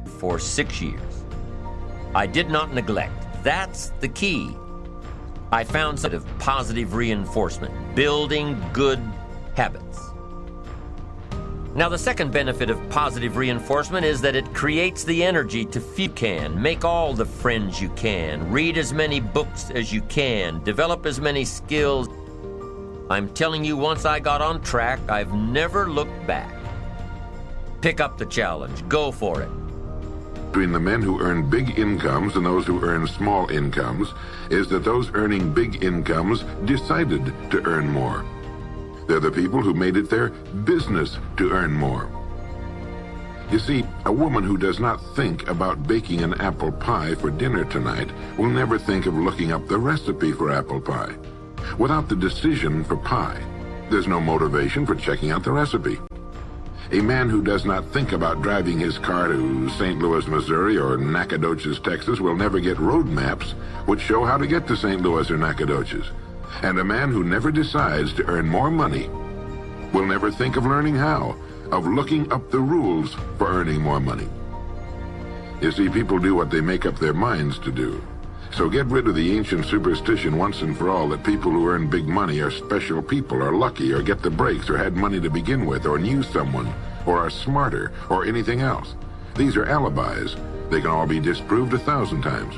for 6 years. I did not neglect. That's the key. I found sort of positive reinforcement, building good habits. Now, the second benefit of positive reinforcement is that it creates the energy to make all the friends you can, read as many books as you can, develop as many skills. I'm telling you, once I got on track, I've never looked back. Pick up the challenge. Go for it. Between the men who earn big incomes and those who earn small incomes is that those earning big incomes decided to earn more. They're the people who made it their business to earn more. You see, a woman who does not think about baking an apple pie for dinner tonight will never think of looking up the recipe for apple pie. Without the decision for pie, there's no motivation for checking out the recipe. A man who does not think about driving his car to St. Louis, Missouri or Nacogdoches, Texas will never get road maps which show how to get to St. Louis or Nacogdoches. And a man who never decides to earn more money will never think of learning how, of looking up the rules for earning more money. You see, people do what they make up their minds to do. So get rid of the ancient superstition once and for all that people who earn big money are special people, or lucky, or get the breaks, or had money to begin with, or knew someone, or are smarter, or anything else. These are alibis. They can all be disproved 1,000 times.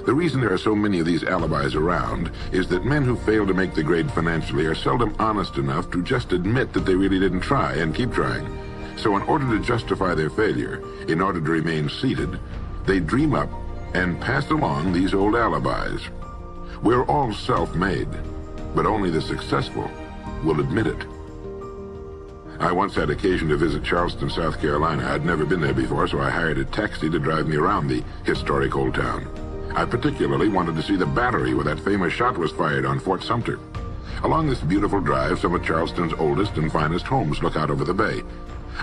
The reason there are so many of these alibis around is that men who fail to make the grade financially are seldom honest enough to just admit that they really didn't try and keep trying. So in order to justify their failure, in order to remain seated, they dream up and pass along these old alibis. We're all self-made, but only the successful will admit it. I once had occasion to visit Charleston, South Carolina. I'd never been there before, so I hired a taxi to drive me around the historic old town. I particularly wanted to see the battery where that famous shot was fired on Fort Sumter. Along this beautiful drive, some of Charleston's oldest and finest homes look out over the bay.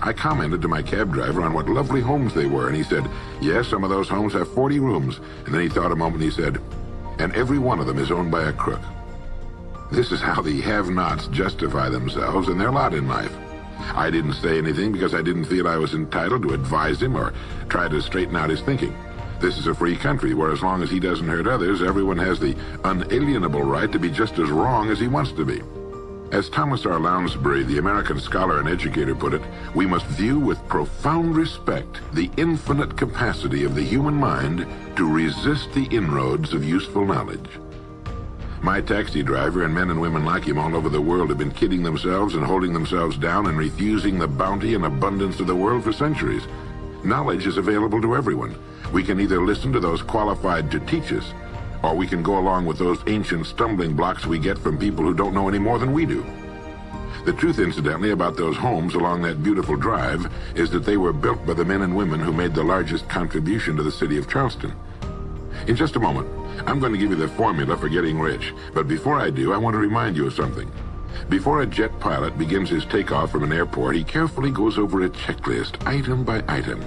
I commented to my cab driver on what lovely homes they were, and he said, yes, some of those homes have 40 rooms. And then he thought a moment and he said, and every one of them is owned by a crook. This is how the have-nots justify themselves and their lot in life. I didn't say anything because I didn't feel I was entitled to advise him or try to straighten out his thinking. This is a free country where as long as he doesn't hurt others, everyone has the unalienable right to be just as wrong as he wants to be. As Thomas R. Lounsbury, the American scholar and educator, put it, we must view with profound respect the infinite capacity of the human mind to resist the inroads of useful knowledge. My taxi driver and men and women like him all over the world have been kidding themselves and holding themselves down and refusing the bounty and abundance of the world for centuries. Knowledge is available to everyone. We can either listen to those qualified to teach us, or we can go along with those ancient stumbling blocks we get from people who don't know any more than we do. The truth, incidentally, about those homes along that beautiful drive is that they were built by the men and women who made the largest contribution to the city of Charleston. In just a moment, I'm going to give you the formula for getting rich, but before I do, I want to remind you of something. Before a jet pilot begins his takeoff from an airport, he carefully goes over a checklist, item by item.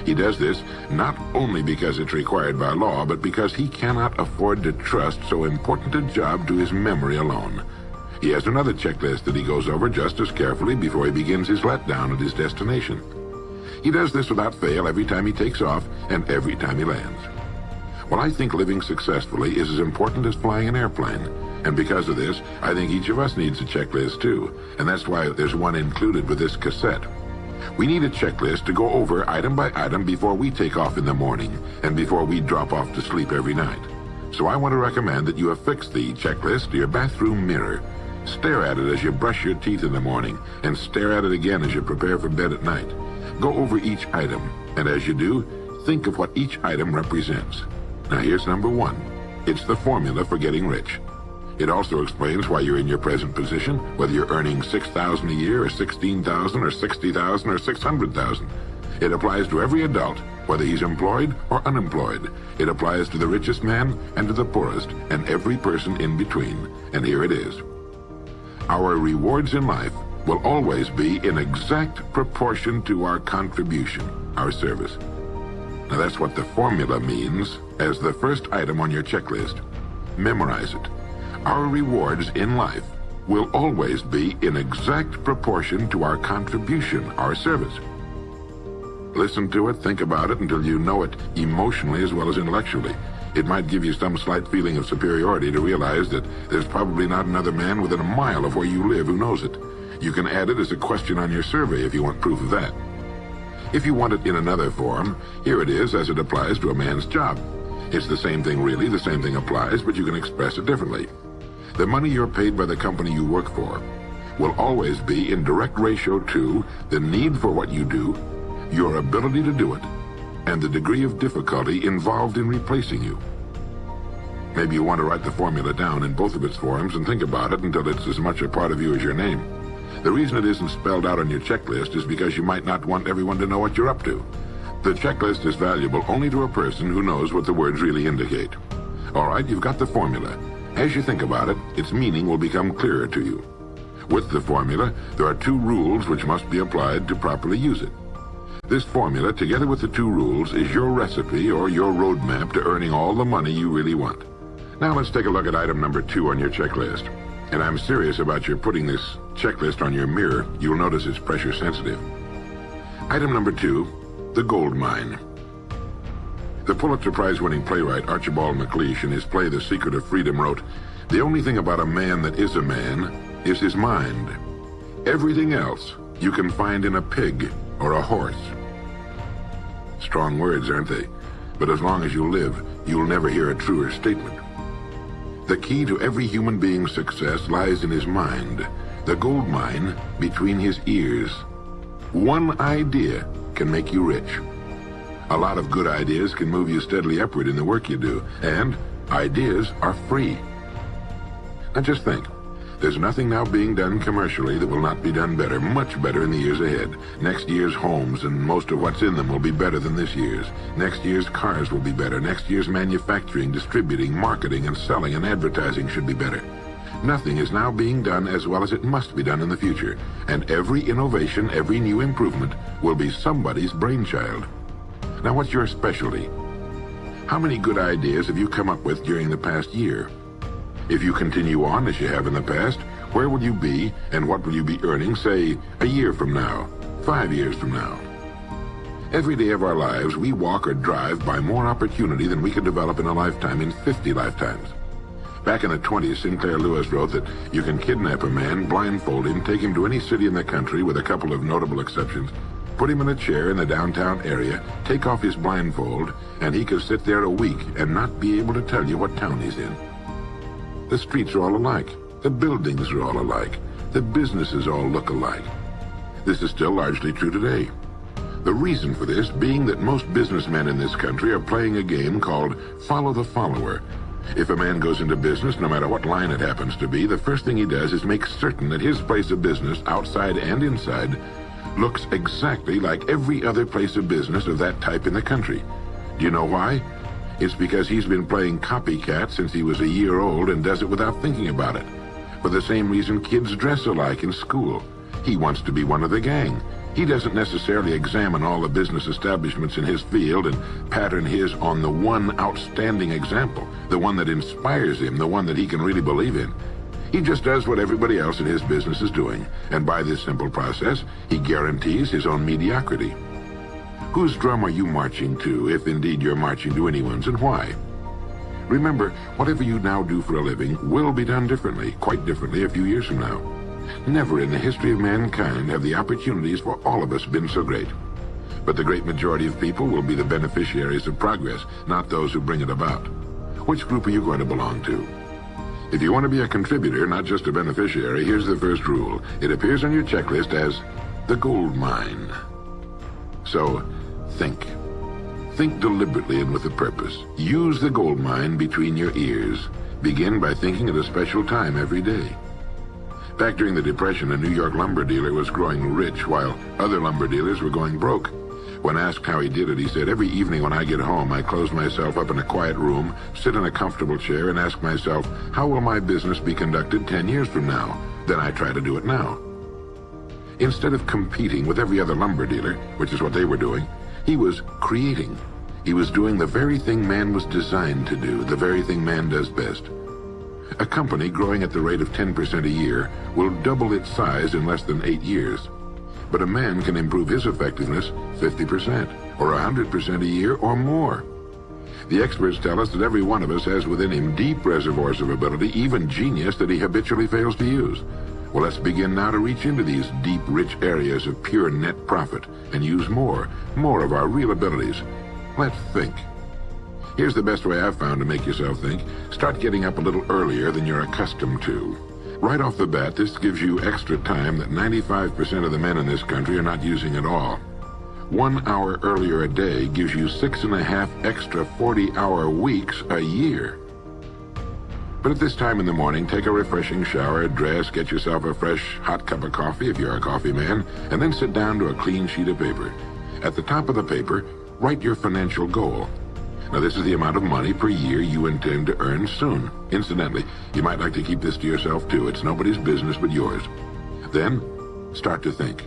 He does this not only because it's required by law, but because he cannot afford to trust so important a job to his memory alone. He has another checklist that he goes over just as carefully before he begins his letdown at his destination. He does this without fail every time he takes off and every time he lands. Well, I think living successfully is as important as flying an airplane. And because of this, I think each of us needs a checklist too. And that's why there's one included with this cassette. We need a checklist to go over item by item before we take off in the morning and before we drop off to sleep every night. So I want to recommend that you affix the checklist to your bathroom mirror. Stare at it as you brush your teeth in the morning and stare at it again as you prepare for bed at night. Go over each item, and as you do, think of what each item represents. Now here's number one. It's the formula for getting rich. It also explains why you're in your present position, whether you're earning $6,000 a year or $16,000 or $60,000 or $600,000. It applies to every adult, whether he's employed or unemployed. It applies to the richest man and to the poorest and every person in between. And here it is. Our rewards in life will always be in exact proportion to our contribution, our service. Now that's what the formula means as the first item on your checklist. Memorize it. Our rewards in life will always be in exact proportion to our contribution, our service. Listen to it, think about it until you know it emotionally as well as intellectually. It might give you some slight feeling of superiority to realize that there's probably not another man within a mile of where you live who knows it. You can add it as a question on your survey if you want proof of that. If you want it in another form, here it is as it applies to a man's job. It's the same thing really, the same thing applies, but you can express it differently. The money you're paid by the company you work for will always be in direct ratio to the need for what you do, your ability to do it, and the degree of difficulty involved in replacing you. Maybe you want to write the formula down in both of its forms and think about it until it's as much a part of you as your name. The reason it isn't spelled out on your checklist is because you might not want everyone to know what you're up to. The checklist is valuable only to a person who knows what the words really indicate. All right, you've got the formula. As you think about it, its meaning will become clearer to you. With the formula, there are 2 rules which must be applied to properly use it. This formula, together with the 2 rules, is your recipe or your roadmap to earning all the money you really want. Now let's take a look at item number 2 on your checklist. And I'm serious about your putting this checklist on your mirror. You'll notice it's pressure sensitive. Item number 2, the gold mine. The Pulitzer Prize-winning playwright Archibald MacLeish in his play The Secret of Freedom wrote, "The only thing about a man that is a man is his mind. Everything else you can find in a pig or a horse." Strong words, aren't they? But as long as you live, you'll never hear a truer statement. The key to every human being's success lies in his mind, the gold mine between his ears. One idea can make you rich. A lot of good ideas can move you steadily upward in the work you do, and ideas are free. Now just think. There's nothing now being done commercially that will not be done better, much better in the years ahead. Next year's homes and most of what's in them will be better than this year's. Next year's cars will be better. Next year's manufacturing, distributing, marketing, and selling and advertising should be better. Nothing is now being done as well as it must be done in the future. And every innovation, every new improvement will be somebody's brainchild. Now what's your specialty? How many good ideas have you come up with during the past year? If you continue on as you have in the past, where will you be and what will you be earning, say, a year from now, 5 years from now? Every day of our lives, we walk or drive by more opportunity than we could develop in a lifetime, in 50 lifetimes. Back in the 20s, Sinclair Lewis wrote that you can kidnap a man, blindfold him, take him to any city in the country with a couple of notable exceptions, put him in a chair in the downtown area, take off his blindfold, and he could sit there a week and not be able to tell you what town he's in. The streets are all alike. The buildings are all alike. The businesses all look alike. This is still largely true today. The reason for this being that most businessmen in this country are playing a game called follow the follower. If a man goes into business, no matter what line it happens to be, the first thing he does is make certain that his place of business, outside and inside, looks exactly like every other place of business of that type in the country. Do you know why? It's because he's been playing copycat since he was a year old and does it without thinking about it. For the same reason kids dress alike in school. He wants to be one of the gang. He doesn't necessarily examine all the business establishments in his field and pattern his on the one outstanding example, the one that inspires him, the one that he can really believe in. He just does what everybody else in his business is doing, and by this simple process, he guarantees his own mediocrity. Whose drum are you marching to, if indeed you're marching to anyone's, and why? Remember, whatever you now do for a living will be done differently, quite differently a few years from now. Never in the history of mankind have the opportunities for all of us been so great. But the great majority of people will be the beneficiaries of progress, not those who bring it about. Which group are you going to belong to? If you want to be a contributor, not just a beneficiary, here's the first rule. It appears on your checklist as the gold mine. So, think. Think deliberately and with a purpose. Use the gold mine between your ears. Begin by thinking at a special time every day. Back during the Depression, a New York lumber dealer was growing rich while other lumber dealers were going broke. When asked how he did it, he said, "Every evening when I get home, I close myself up in a quiet room, sit in a comfortable chair, and ask myself, how will my business be conducted 10 years from now? Then I try to do it now." Instead of competing with every other lumber dealer, which is what they were doing, he was creating. He was doing the very thing man was designed to do, the very thing man does best. A company growing at the rate of 10% a year will double its size in less than 8 years. but a man can improve his effectiveness 50% or 100% a year or more. The experts tell us that every one of us has within him deep reservoirs of ability, even genius, that he habitually fails to use. Well, let's begin now to reach into these deep, rich areas of pure net profit and use more of our real abilities. Let's think. Here's the best way I've found to make yourself think. Start getting up a little earlier than you're accustomed to. Right off the bat, this gives you extra time that 95% of the men in this country are not using at all. 1 hour earlier a day gives you 6.5 extra 40-hour weeks a year. But at this time in the morning, take a refreshing shower, dress, get yourself a fresh, hot cup of coffee if you're a coffee man, and then sit down to a clean sheet of paper. At the top of the paper, write your financial goal. Now, this is the amount of money per year you intend to earn soon. Incidentally, you might like to keep this to yourself, too. It's nobody's business but yours. Then, start to think.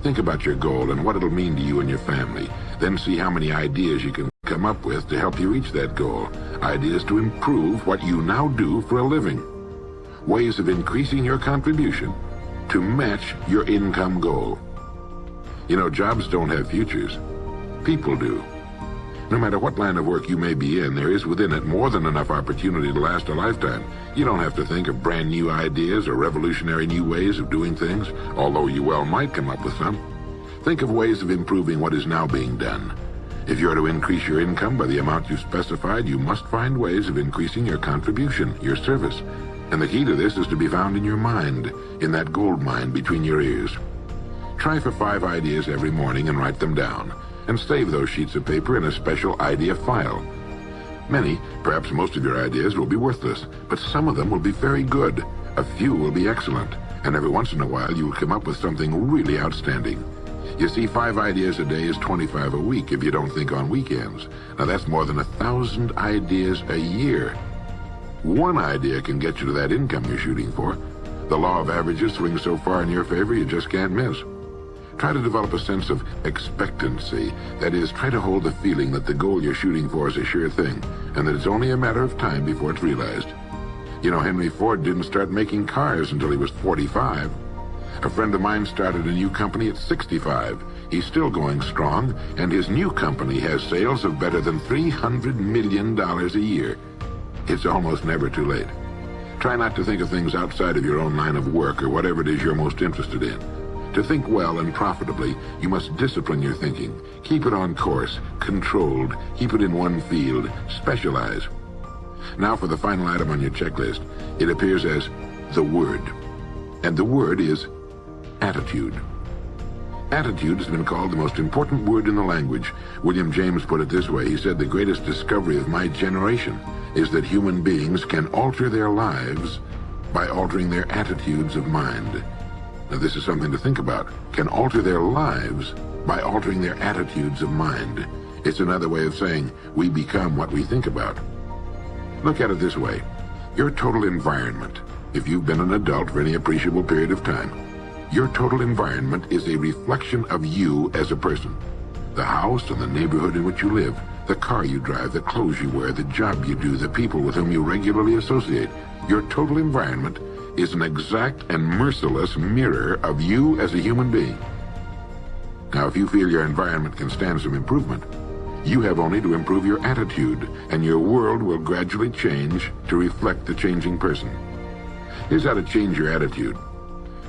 Think about your goal and what it'll mean to you and your family. Then see how many ideas you can come up with to help you reach that goal. Ideas to improve what you now do for a living. Ways of increasing your contribution to match your income goal. You know, jobs don't have futures. People do. No matter what line of work you may be in, there is within it more than enough opportunity to last a lifetime. You don't have to think of brand new ideas or revolutionary new ways of doing things, although you well might come up with some. Think of ways of improving what is now being done. If you are to increase your income by the amount you've specified, you must find ways of increasing your contribution, your service. And the key to this is to be found in your mind, in that gold mine between your ears. Try for 5 ideas every morning and write them down, and save those sheets of paper in a special idea file. Many, perhaps most of your ideas will be worthless, but some of them will be very good. A few will be excellent, and every once in a while you will come up with something really outstanding. You see, 5 ideas a day is 25 a week if you don't think on weekends. Now that's more than 1,000 ideas a year. One idea can get you to that income you're shooting for. The law of averages swings so far in your favor you just can't miss. Try to develop a sense of expectancy. That is, try to hold the feeling that the goal you're shooting for is a sure thing, and that it's only a matter of time before it's realized. You know, Henry Ford didn't start making cars until he was 45. A friend of mine started a new company at 65. He's still going strong, and his new company has sales of better than $300 million a year. It's almost never too late. Try not to think of things outside of your own line of work or whatever it is you're most interested in. To think well and profitably, you must discipline your thinking. Keep it on course, controlled, keep it in one field, specialize. Now for the final item on your checklist. It appears as the word. And the word is attitude. Attitude has been called the most important word in the language. William James put it this way. He said, "The greatest discovery of my generation is that human beings can alter their lives by altering their attitudes of mind." Now this is something to think about. Can alter their lives by altering their attitudes of mind. It's another way of saying we become what we think about. Look at it this way. Your total environment, if you've been an adult for any appreciable period of time, your total environment is a reflection of you as a person. The house and the neighborhood in which you live, the car you drive, the clothes you wear, the job you do, the people with whom you regularly associate. Your total environment is an exact and merciless mirror of you as a human being. Now, if you feel your environment can stand some improvement, you have only to improve your attitude, and your world will gradually change to reflect the changing person. Here's how to change your attitude.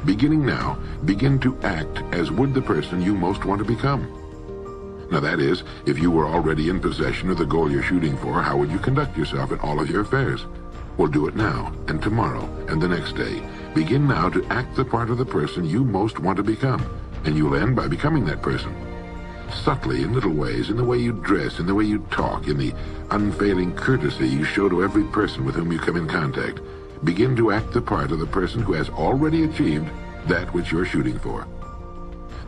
Beginning now, begin to act as would the person you most want to become. Now that is, if you were already in possession of the goal you're shooting for, how would you conduct yourself in all of your affairs? Well, do it now, and tomorrow, and the next day. Begin now to act the part of the person you most want to become, and you'll end by becoming that person. Subtly, in little ways, in the way you dress, in the way you talk, in the unfailing courtesy you show to every person with whom you come in contact, begin to act the part of the person who has already achieved that which you're shooting for.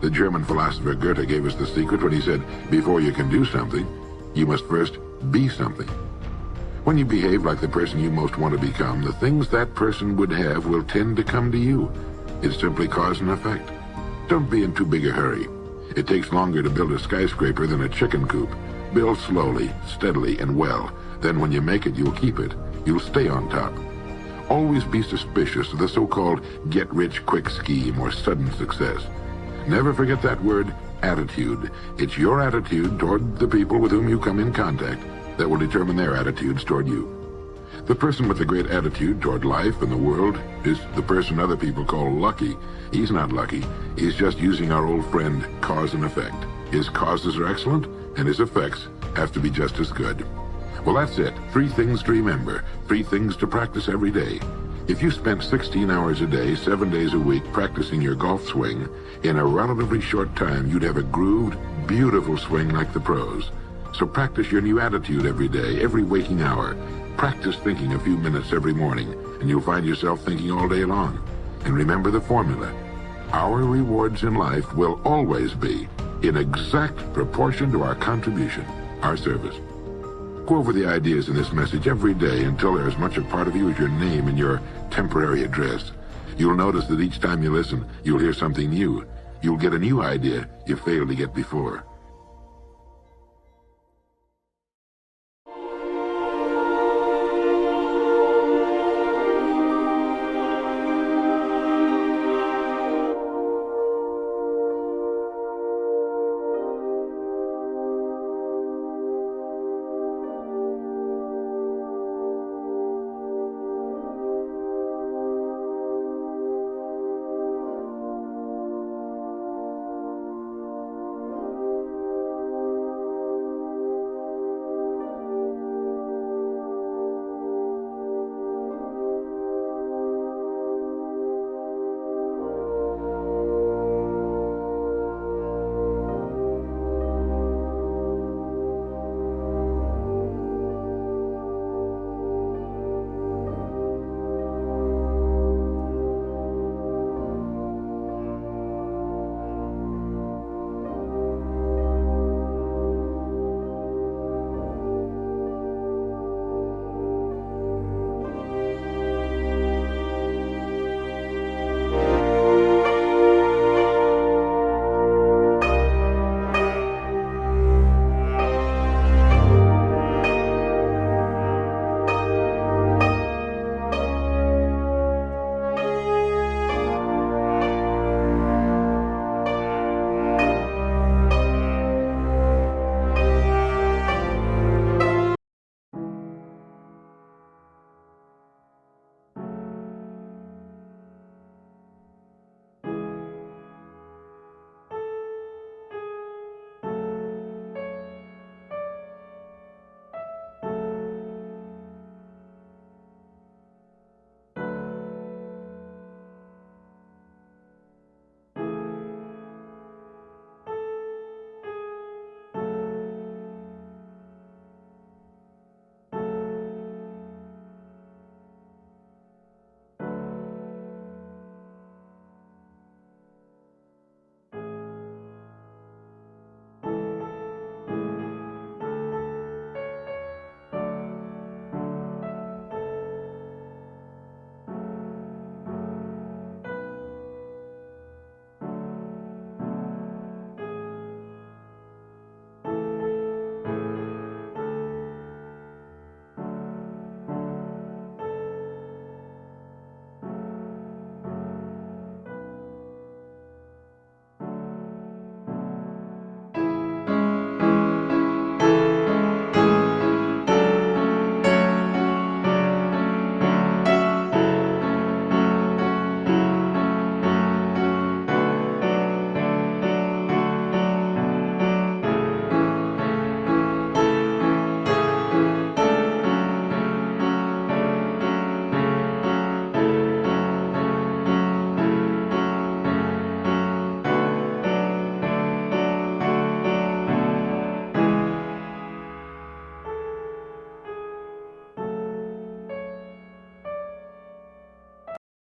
The German philosopher Goethe gave us the secret when he said, before you can do something, you must first be something. When you behave like the person you most want to become, the things that person would have will tend to come to you. It's simply cause and effect. Don't be in too big a hurry. It takes longer to build a skyscraper than a chicken coop. Build slowly, steadily, and well. Then when you make it, you'll keep it. You'll stay on top. Always be suspicious of the so-called get-rich-quick scheme or sudden success. Never forget that word, attitude. It's your attitude toward the people with whom you come in contact that will determine their attitudes toward you. The person with a great attitude toward life and the world is the person other people call lucky. He's not lucky. He's just using our old friend, cause and effect. His causes are excellent, and his effects have to be just as good. Well, that's it. 3 things to remember. 3 things to practice every day. If you spent 16 hours a day, 7 days a week practicing your golf swing, in a relatively short time, you'd have a grooved, beautiful swing like the pros. So practice your new attitude every day, every waking hour. Practice thinking a few minutes every morning, and you'll find yourself thinking all day long. And remember the formula. Our rewards in life will always be in exact proportion to our contribution, our service. Go over the ideas in this message every day until they're as much a part of you as your name and your temporary address. You'll notice that each time you listen, you'll hear something new. You'll get a new idea you failed to get before.